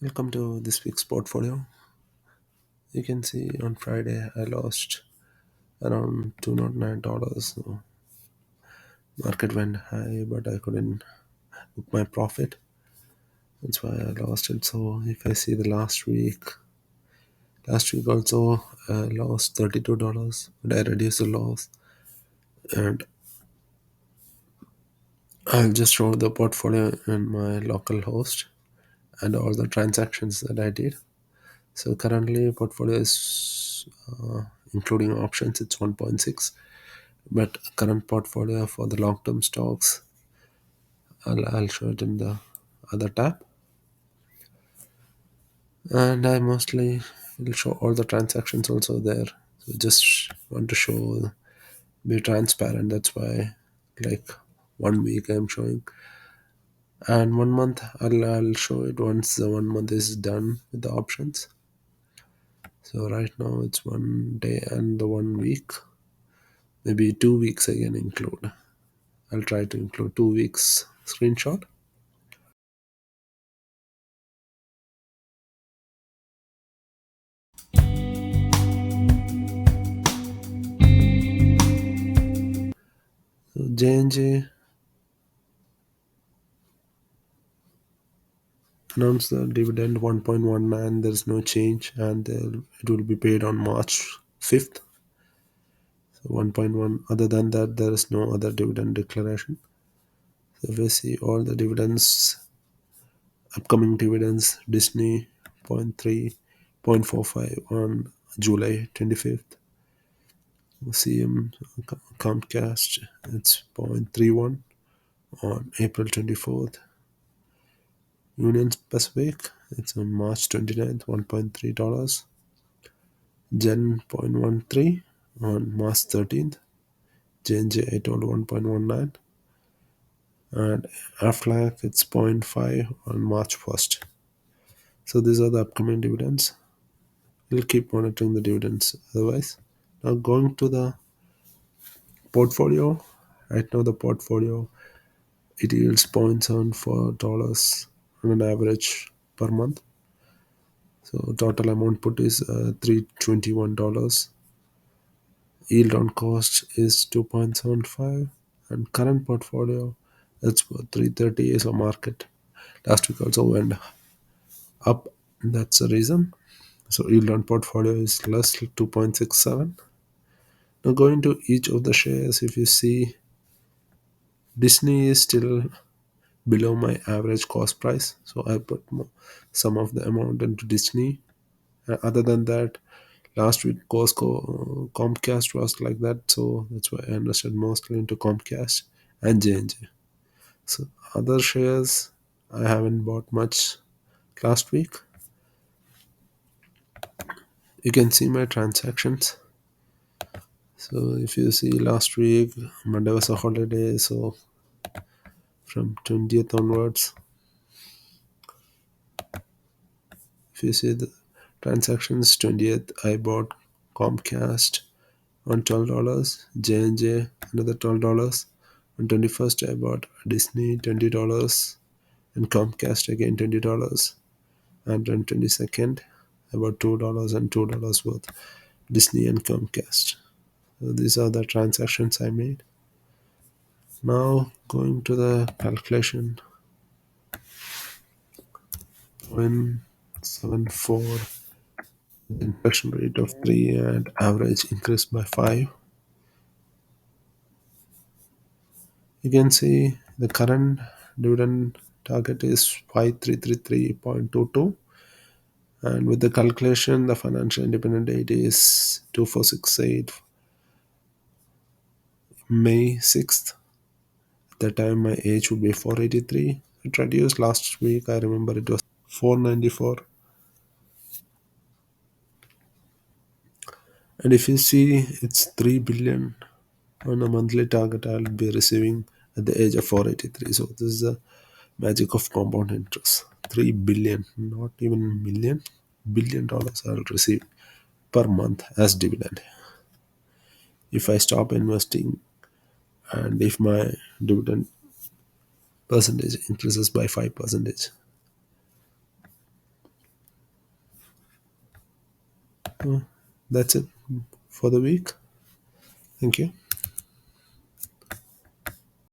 Welcome to this week's portfolio. You can see on Friday I lost around $209. So market went high, but I couldn't book my profit. That's why I lost it. So if I see the last week also I lost $32, but I reduced the loss, and I'll just show the portfolio in my local host and all the transactions that I did. So currently portfolio is including options, it's 1.6, but current portfolio for the long-term stocks, I'll show it in the other tab, and I mostly will show all the transactions also there. So just want to show, be transparent. That's why, like, 1 week I'm showing, and 1 month I'll show it once the 1 month is done with the options. So right now it's 1 day and the 1 week. Maybe 2 weeks I can include. I'll try to include 2 weeks screenshot. So J&J announced the dividend 1.19. There is no change, and it will be paid on March 5th. So 1.1. Other than that, there is no other dividend declaration. So if we see all the dividends, upcoming dividends, Disney 0.3, 0.45 on July 25th. CM Comcast, it's 0.31 on April 24th. Union Pacific, it's on March 29th, $1.3. Gen 0.13 on March 13th. J&J I told 1.19, and Aflac it's zero point 0.5 on March 1st. So these are the upcoming dividends. We'll keep monitoring the dividends otherwise. Now going to the portfolio. Right now the portfolio, it yields $0.74 on an average per month. So total amount put is $321. Yield on cost is 2.75, and current portfolio, that's for 330 is a market. Last week also went up. That's the reason. So yield on portfolio is less 2.67. Now going to each of the shares, if you see, Disney is still below my average cost price. So I put some of the amount into Disney. Other than that, last week Costco, Comcast was like that, so that's why I invested mostly into Comcast and J&J. So other shares I haven't bought much last week. You can see my transactions. So if you see last week, Monday was a holiday, so from 20th onwards, if you see the transactions, 20th I bought Comcast on $12, J&J another $12. On 21st I bought Disney $20, and Comcast again $20. And on 22nd I bought $2 and $2 worth Disney and Comcast. So these are the transactions I made. Now going to the calculation, 0.74, inflation rate of 3, and average increase by 5. You can see the current dividend target is 5333.22, and with the calculation the financial independent date is 2468 May 6th. At that time my age would be 483. It reduced last week, I remember it was 494. And if you see, it's 3 billion on a monthly target I'll be receiving at the age of 483. So this is the magic of compound interest. 3 billion, not even million, $1 billion I'll receive per month as dividend. If I stop investing, and if my dividend percentage increases by 5%. That's it for the week. Thank you.